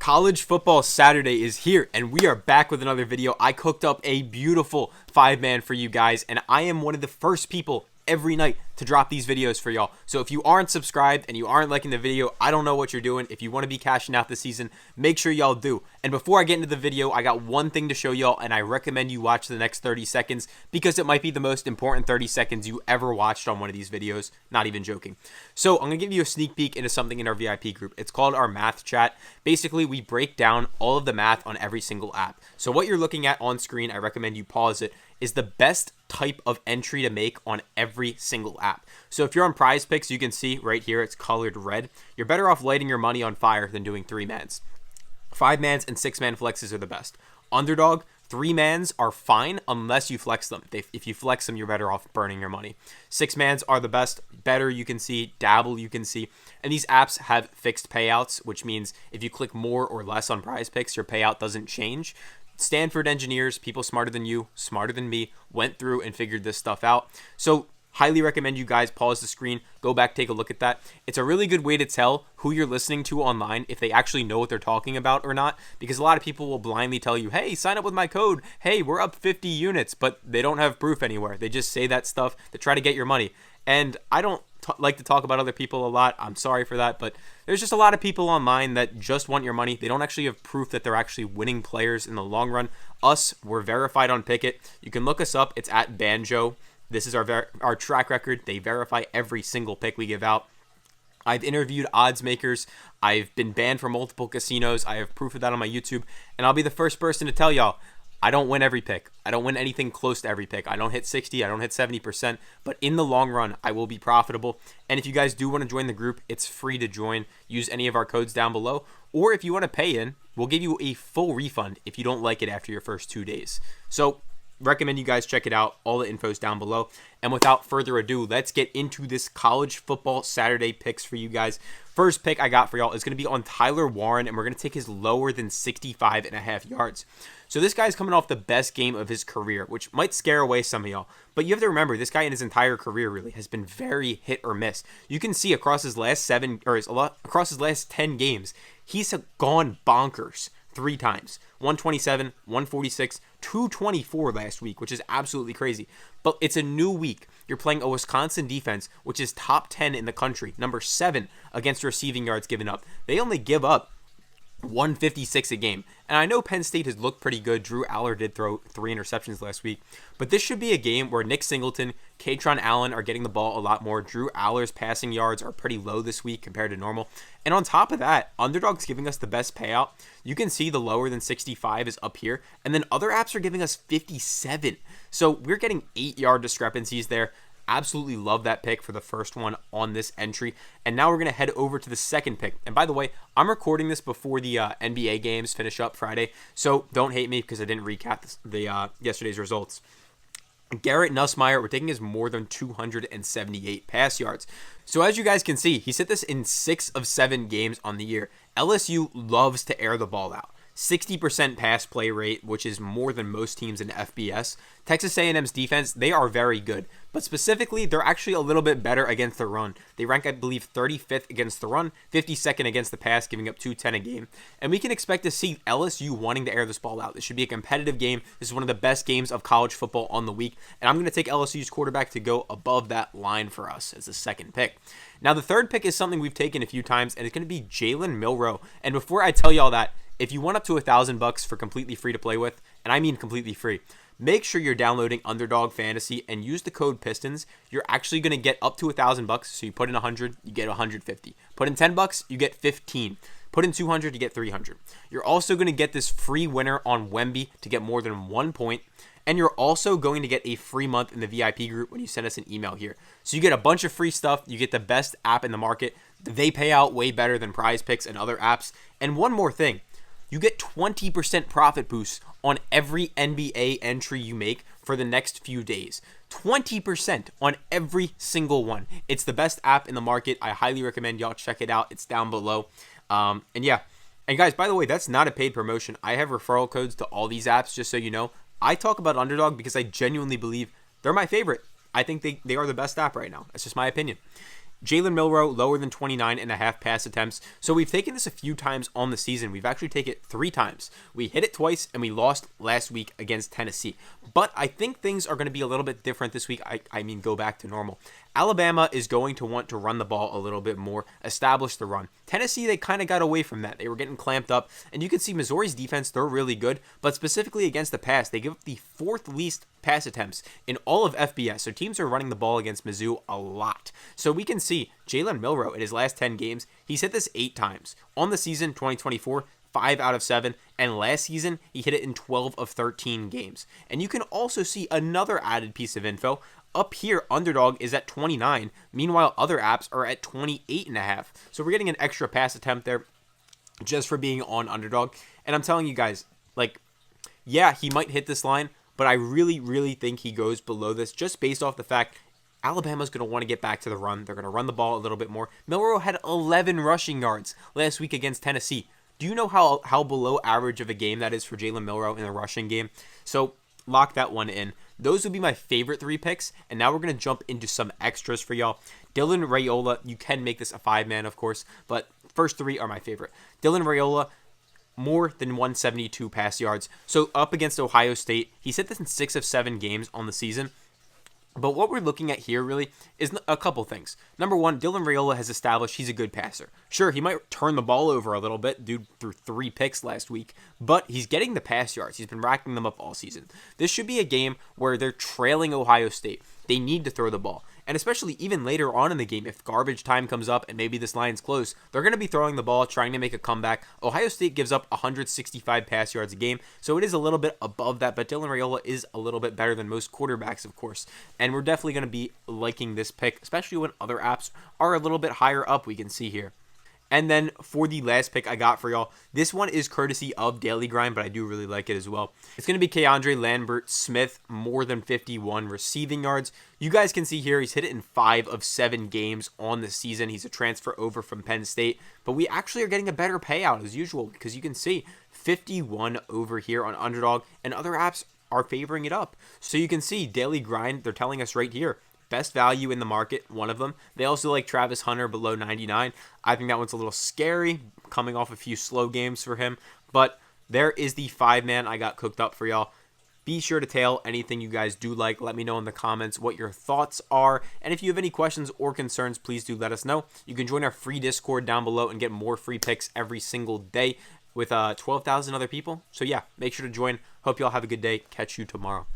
College football Saturday is here, and we are back with another video. I cooked up a beautiful 5-man for you guys, and I am one of the first people every night to drop these videos for y'all. So if you aren't subscribed and you aren't liking the video, I don't know what you're doing. If you want to be cashing out this season, make sure y'all do. And before I get into the video, I got one thing to show y'all, and I recommend you watch the next 30 seconds because it might be the most important 30 seconds you ever watched on one of these videos. Not even joking. So I'm going to give you a sneak peek into something in our VIP group. It's called our math chat. Basically, we break down all of the math on every single app. So what you're looking at on screen, I recommend you pause it, is the best type of entry to make on every single app. So if you're on PrizePicks, you can see right here, it's colored red. You're better off lighting your money on fire than doing 3-mans. 5-mans and 6-man flexes are the best. Underdog, 3-mans are fine unless you flex them. If you flex them, you're better off burning your money. 6-mans are the best. Better you can see, dabble you can see. And these apps have fixed payouts, which means if you click more or less on PrizePicks, your payout doesn't change. Stanford engineers, people smarter than you, smarter than me, went through and figured this stuff out. So highly recommend you guys pause the screen, go back, take a look at that. It's a really good way to tell who you're listening to online, if they actually know what they're talking about or not, because a lot of people will blindly tell you, hey, sign up with my code. Hey, we're up 50 units, but they don't have proof anywhere. They just say that stuff to try to get your money. And I don't like to talk about other people a lot. I'm sorry for that, but there's just a lot of people online that just want your money. They don't actually have proof that they're actually winning players in the long run. Us, we're verified on Pickett. You can look us up. It's at Banjo. This is our track record. They verify every single pick we give out. I've interviewed odds makers. I've been banned from multiple casinos. I have proof of that on my YouTube. And I'll be the first person to tell y'all, I don't win every pick. I don't win anything close to every pick. I don't hit 60. I don't hit 70%. But in the long run, I will be profitable. And if you guys do want to join the group, it's free to join. Use any of our codes down below. Or if you want to pay in, we'll give you a full refund if you don't like it after your first 2 days. So recommend you guys check it out. All the info's down below. And without further ado, let's get into this college football Saturday picks for you guys. First pick I got for y'all is going to be on Tyler Warren, and we're going to take his lower than 65.5 yards. So this guy's coming off the best game of his career, which might scare away some of y'all. But you have to remember, this guy in his entire career really has been very hit or miss. You can see across his last across his last 10 games, he's gone bonkers 3 times. 127, 146, 224 last week, which is absolutely crazy. But it's a new week. You're playing a Wisconsin defense, which is top 10 in the country, number 7 against receiving yards given up. They only give up 156 a game. And I know Penn State has looked pretty good. Drew Aller did throw 3 interceptions last week. But this should be a game where Nick Singleton, Katron Allen are getting the ball a lot more. Drew Aller's passing yards are pretty low this week compared to normal. And on top of that, Underdog's giving us the best payout. You can see the lower than 65 is up here. And then other apps are giving us 57. So we're getting 8-yard discrepancies there. Absolutely love that pick for the first one on this entry. And now we're going to head over to the second pick. And by the way, I'm recording this before the NBA games finish up Friday. So don't hate me because I didn't recap yesterday's results. Garrett Nussmeier, we're taking his more than 278 pass yards. So as you guys can see, he's hit this in 6 of 7 games on the year. LSU loves to air the ball out. 60% pass play rate, which is more than most teams in FBS. Texas A&M's defense, they are very good, but specifically, they're actually a little bit better against the run. They rank, I believe, 35th against the run, 52nd against the pass, giving up 210 a game. And we can expect to see LSU wanting to air this ball out. This should be a competitive game. This is one of the best games of college football on the week, and I'm going to take LSU's quarterback to go above that line for us as the second pick. Now, the third pick is something we've taken a few times, and it's going to be Jaylen Milo. And before I tell y'all that, if you want up to $1,000 for completely free to play with, and I mean completely free, make sure you're downloading Underdog Fantasy and use the code PISTONS. You're actually going to get up to $1,000. So you put in 100, you get 150. Put in $10, you get 15. Put in 200, you get 300. You're also going to get this free winner on Wemby to get more than 1 point. And you're also going to get a free month in the VIP group when you send us an email here. So you get a bunch of free stuff. You get the best app in the market. They pay out way better than PrizePicks and other apps. And one more thing. You get 20% profit boost on every NBA entry you make for the next few days. 20% on every single one. It's the best app in the market. I highly recommend y'all check it out. It's down below. And yeah. And guys, by the way, that's not a paid promotion. I have referral codes to all these apps, just so you know. I talk about Underdog because I genuinely believe they're my favorite. I think they are the best app right now. That's just my opinion. Jaylen Milo, lower than 29.5 pass attempts. So we've taken this a few times on the season. We've actually taken it 3 times. We hit it twice, and we lost last week against Tennessee. But I think things are going to be a little bit different this week. I mean, go back to normal. Alabama is going to want to run the ball a little bit more, establish the run. Tennessee, they kind of got away from that. They were getting clamped up, and you can see Missouri's defense, they're really good, but specifically against the pass, they give up the 4th least pass attempts in all of FBS. So teams are running the ball against Mizzou a lot. So we can see Jaylen Milo in his last 10 games, he's hit this 8 times. On the season, 2024, 5 out of 7, and last season, he hit it in 12 of 13 games. And you can also see another added piece of info. Up here, Underdog is at 29. Meanwhile, other apps are at 28.5. So we're getting an extra pass attempt there just for being on Underdog. And I'm telling you guys, like, yeah, he might hit this line, but I really, really think he goes below this just based off the fact Alabama's going to want to get back to the run. They're going to run the ball a little bit more. Milroe had 11 rushing yards last week against Tennessee. Do you know how below average of a game that is for Jaylen Milo in the rushing game? So lock that one in. Those would be my favorite 3 picks. And now we're going to jump into some extras for y'all. Dylan Raiola, you can make this a 5-man, of course, but first 3 are my favorite. Dylan Raiola, more than 172 pass yards. So up against Ohio State, he's hit this in 6 of 7 games on the season. But what we're looking at here really is a couple things. Number one, Dylan Raiola has established he's a good passer. Sure, he might turn the ball over a little bit, dude threw 3 picks last week, but he's getting the pass yards. He's been racking them up all season. This should be a game where they're trailing Ohio State. They need to throw the ball. And especially even later on in the game, if garbage time comes up and maybe this line's close, they're going to be throwing the ball, trying to make a comeback. Ohio State gives up 165 pass yards a game, so it is a little bit above that, but Dylan Raiola is a little bit better than most quarterbacks, of course. And we're definitely going to be liking this pick, especially when other apps are a little bit higher up, we can see here. And then for the last pick I got for y'all, this one is courtesy of Daily Grind, but I do really like it as well. It's going to be Keandre Lambert Smith, more than 51 receiving yards. You guys can see here, he's hit it in 5 of 7 games on the season. He's a transfer over from Penn State, but we actually are getting a better payout as usual because you can see 51 over here on Underdog, and other apps are favoring it up. So you can see Daily Grind, they're telling us right here, best value in the market, one of them. They also like Travis Hunter below 99. I think that one's a little scary, coming off a few slow games for him. But there is the 5-man I got cooked up for y'all. Be sure to tail anything you guys do like. Let me know in the comments what your thoughts are. And if you have any questions or concerns, please do let us know. You can join our free Discord down below and get more free picks every single day with 12,000 other people. So yeah, make sure to join. Hope y'all have a good day. Catch you tomorrow.